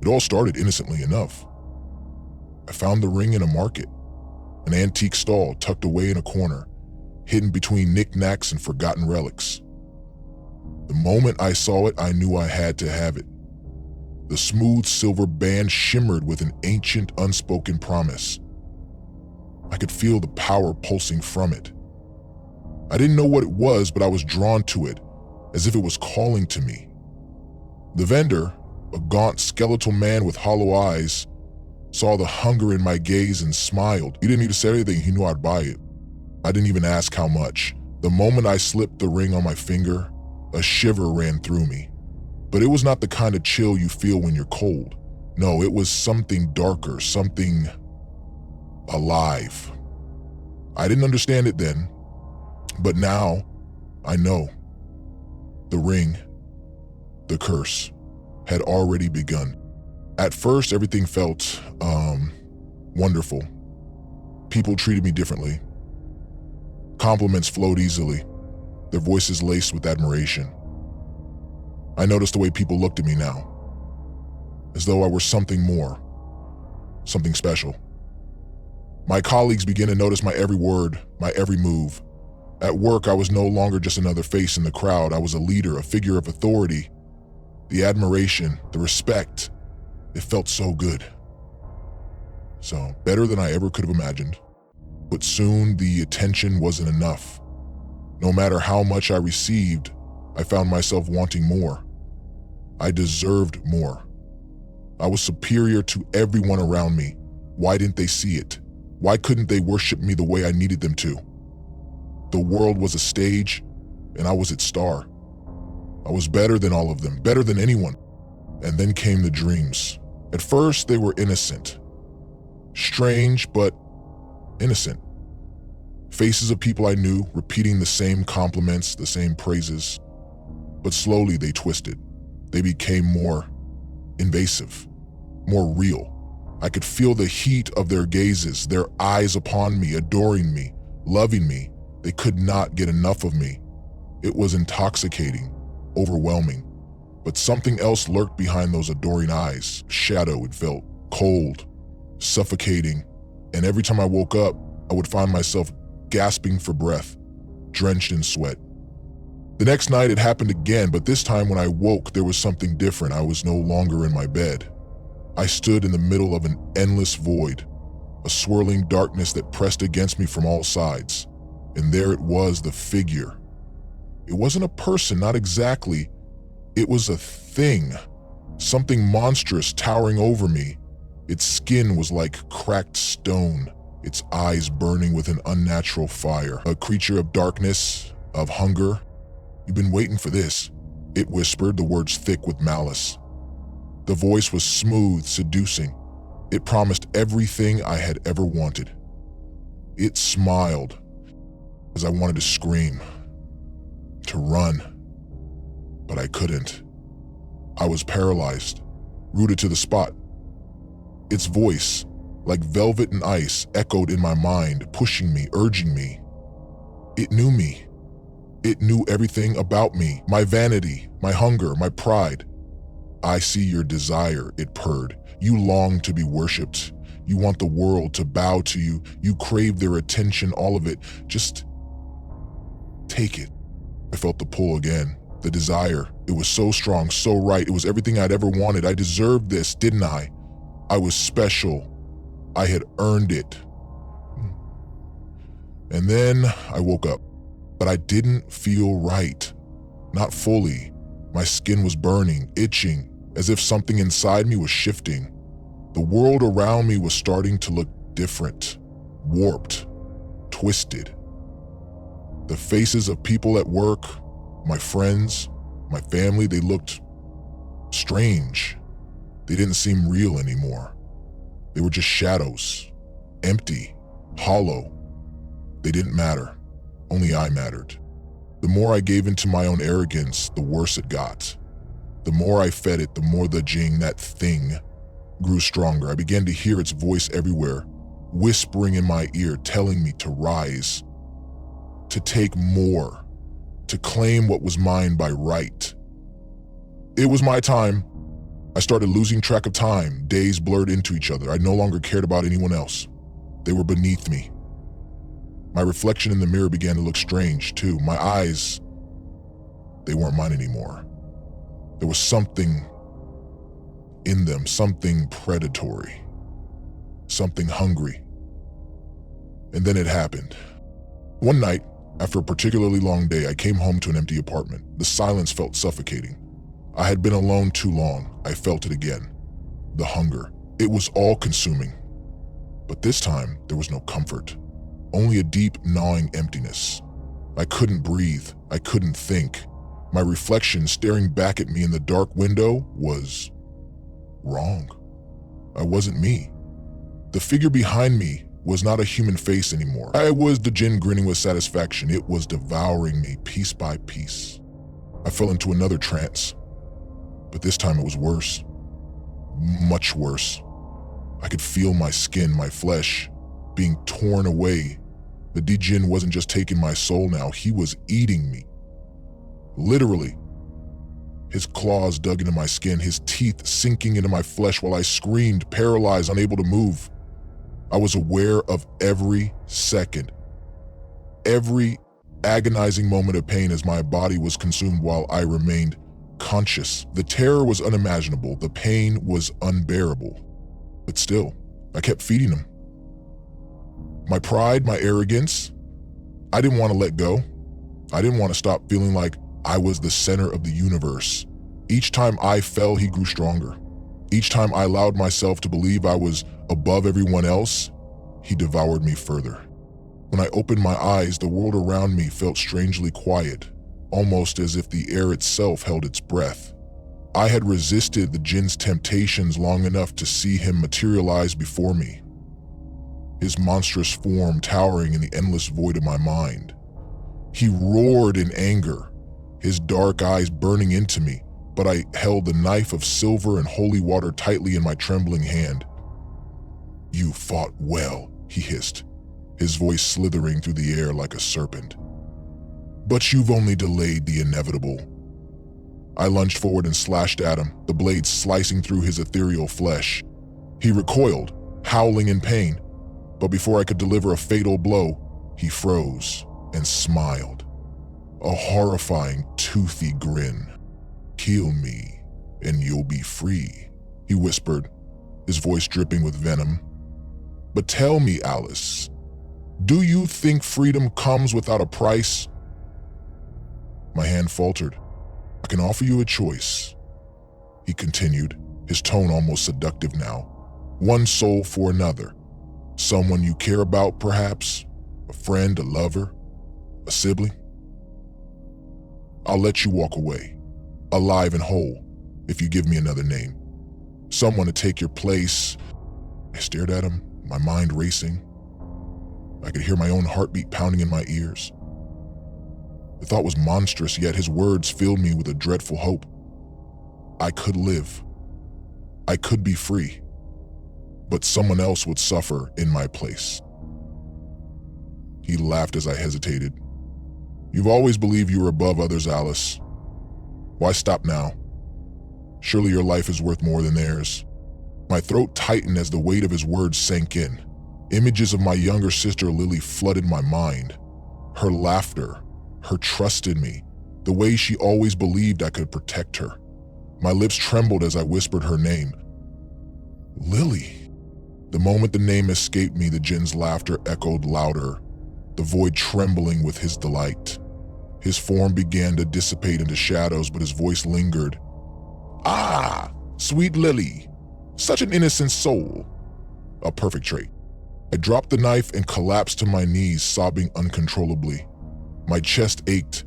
It all started innocently enough. I found the ring in a market, an antique stall tucked away in a corner, hidden between knickknacks and forgotten relics. The moment I saw it, I knew I had to have it. The smooth silver band shimmered with an ancient, unspoken promise. I could feel the power pulsing from it. I didn't know what it was, but I was drawn to it, as if it was calling to me. The vendor, a gaunt, skeletal man with hollow eyes, saw the hunger in my gaze and smiled. He didn't need to say anything, he knew I'd buy it. I didn't even ask how much. The moment I slipped the ring on my finger, a shiver ran through me. But it was not the kind of chill you feel when you're cold. No, it was something darker, something alive. I didn't understand it then, but now I know. The ring, the curse, had already begun. At first, everything felt, wonderful. People treated me differently. Compliments flowed easily, their voices laced with admiration. I noticed the way people looked at me now, as though I were something more, something special. My colleagues began to notice my every word, my every move. At work, I was no longer just another face in the crowd. I was a leader, a figure of authority. The admiration, the respect, it felt so good. So, better than I ever could have imagined. But soon, the attention wasn't enough. No matter how much I received, I found myself wanting more. I deserved more. I was superior to everyone around me. Why didn't they see it? Why couldn't they worship me the way I needed them to? The world was a stage, and I was its star. I was better than all of them, better than anyone. And then came the dreams. At first, they were innocent. Strange, but innocent. Faces of people I knew, repeating the same compliments, the same praises. But slowly they twisted. They became more invasive, more real. I could feel the heat of their gazes, their eyes upon me, adoring me, loving me. They could not get enough of me. It was intoxicating, overwhelming. But something else lurked behind those adoring eyes. Shadow, it felt cold, suffocating. And every time I woke up, I would find myself gasping for breath, drenched in sweat. The next night it happened again, but this time when I woke, there was something different. I was no longer in my bed. I stood in the middle of an endless void, a swirling darkness that pressed against me from all sides. And there it was, the figure. It wasn't a person, not exactly. It was a thing, something monstrous towering over me. Its skin was like cracked stone, its eyes burning with an unnatural fire. A creature of darkness, of hunger. "You've been waiting for this," it whispered, the words thick with malice. The voice was smooth, seducing. It promised everything I had ever wanted. It smiled as I wanted to scream, to run, but I couldn't. I was paralyzed, rooted to the spot. Its voice, like velvet and ice, echoed in my mind, pushing me, urging me. It knew me. It knew everything about me, my vanity, my hunger, my pride. "I see your desire," it purred. "You long to be worshipped. You want the world to bow to you. You crave their attention, all of it. Just take it." I felt the pull again, the desire. It was so strong, so right. It was everything I'd ever wanted. I deserved this, didn't I? I was special. I had earned it. And then I woke up, but I didn't feel right. Not fully. My skin was burning, itching, as if something inside me was shifting. The world around me was starting to look different, warped, twisted. The faces of people at work, my friends, my family, they looked strange. They didn't seem real anymore. They were just shadows, empty, hollow. They didn't matter. Only I mattered. The more I gave into my own arrogance, the worse it got. The more I fed it, the more the Djinn, that thing, grew stronger. I began to hear its voice everywhere, whispering in my ear, telling me to rise, to take more, to claim what was mine by right. It was my time. I started losing track of time. Days blurred into each other. I no longer cared about anyone else. They were beneath me. My reflection in the mirror began to look strange, too. My eyes, they weren't mine anymore. There was something in them, something predatory, something hungry. And then it happened. One night, after a particularly long day, I came home to an empty apartment. The silence felt suffocating. I had been alone too long. I felt it again. The hunger. It was all-consuming. But this time, there was no comfort. Only a deep, gnawing emptiness. I couldn't breathe. I couldn't think. My reflection staring back at me in the dark window was wrong. I wasn't me. The figure behind me was not a human face anymore. I was the Djinn grinning with satisfaction. It was devouring me piece by piece. I fell into another trance, but this time it was worse. Much worse. I could feel my skin, my flesh, being torn away. The Djinn wasn't just taking my soul now, he was eating me. Literally. His claws dug into my skin, his teeth sinking into my flesh while I screamed, paralyzed, unable to move. I was aware of every second, every agonizing moment of pain as my body was consumed while I remained conscious. The terror was unimaginable, the pain was unbearable. But still, I kept feeding him. My pride, my arrogance, I didn't want to let go. I didn't want to stop feeling like I was the center of the universe. Each time I fell, he grew stronger. Each time I allowed myself to believe I was above everyone else, he devoured me further. When I opened my eyes, the world around me felt strangely quiet, almost as if the air itself held its breath. I had resisted the Djinn's temptations long enough to see him materialize before me, his monstrous form towering in the endless void of my mind. He roared in anger, his dark eyes burning into me, but I held the knife of silver and holy water tightly in my trembling hand. "You fought well," he hissed, his voice slithering through the air like a serpent. "But you've only delayed the inevitable." I lunged forward and slashed at him, the blade slicing through his ethereal flesh. He recoiled, howling in pain, but before I could deliver a fatal blow, he froze and smiled. A horrifying, toothy grin. "Kill me, and you'll be free," he whispered, his voice dripping with venom. "But tell me, Alice, do you think freedom comes without a price?" My hand faltered. "I can offer you a choice," he continued, his tone almost seductive now. "One soul for another. Someone you care about, perhaps? A friend, a lover, a sibling? I'll let you walk away, alive and whole, if you give me another name. Someone to take your place." I stared at him, my mind racing. I could hear my own heartbeat pounding in my ears. The thought was monstrous, yet his words filled me with a dreadful hope. I could live. I could be free. But someone else would suffer in my place. He laughed as I hesitated. "You've always believed you were above others, Alice. Why stop now? Surely your life is worth more than theirs." My throat tightened as the weight of his words sank in. Images of my younger sister Lily flooded my mind. Her laughter, her trust in me, the way she always believed I could protect her. My lips trembled as I whispered her name. "Lily." The moment the name escaped me, the Djinn's laughter echoed louder, the void trembling with his delight. His form began to dissipate into shadows, but his voice lingered. "Ah, sweet Lily, such an innocent soul." A perfect trait. I dropped the knife and collapsed to my knees, sobbing uncontrollably. My chest ached,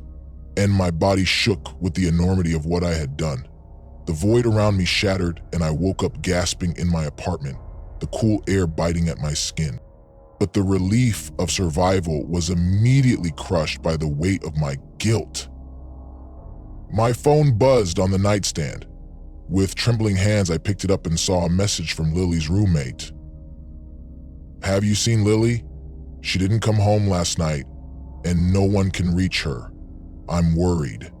and my body shook with the enormity of what I had done. The void around me shattered, and I woke up gasping in my apartment, the cool air biting at my skin. But the relief of survival was immediately crushed by the weight of my guilt. My phone buzzed on the nightstand. With trembling hands, I picked it up and saw a message from Lily's roommate. "Have you seen Lily? She didn't come home last night, and no one can reach her. I'm worried."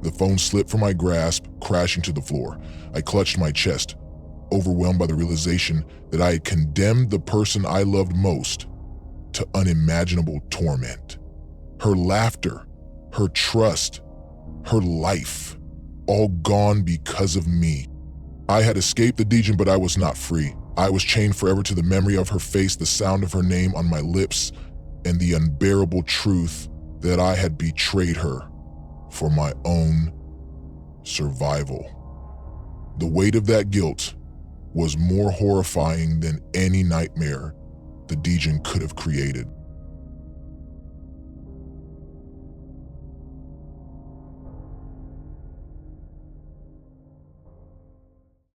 The phone slipped from my grasp, crashing to the floor. I clutched my chest, overwhelmed by the realization that I had condemned the person I loved most to unimaginable torment. Her laughter, her trust, her life, all gone because of me. I had escaped the Djinn, but I was not free. I was chained forever to the memory of her face, the sound of her name on my lips, and the unbearable truth that I had betrayed her for my own survival. The weight of that guilt was more horrifying than any nightmare the Djinn could have created.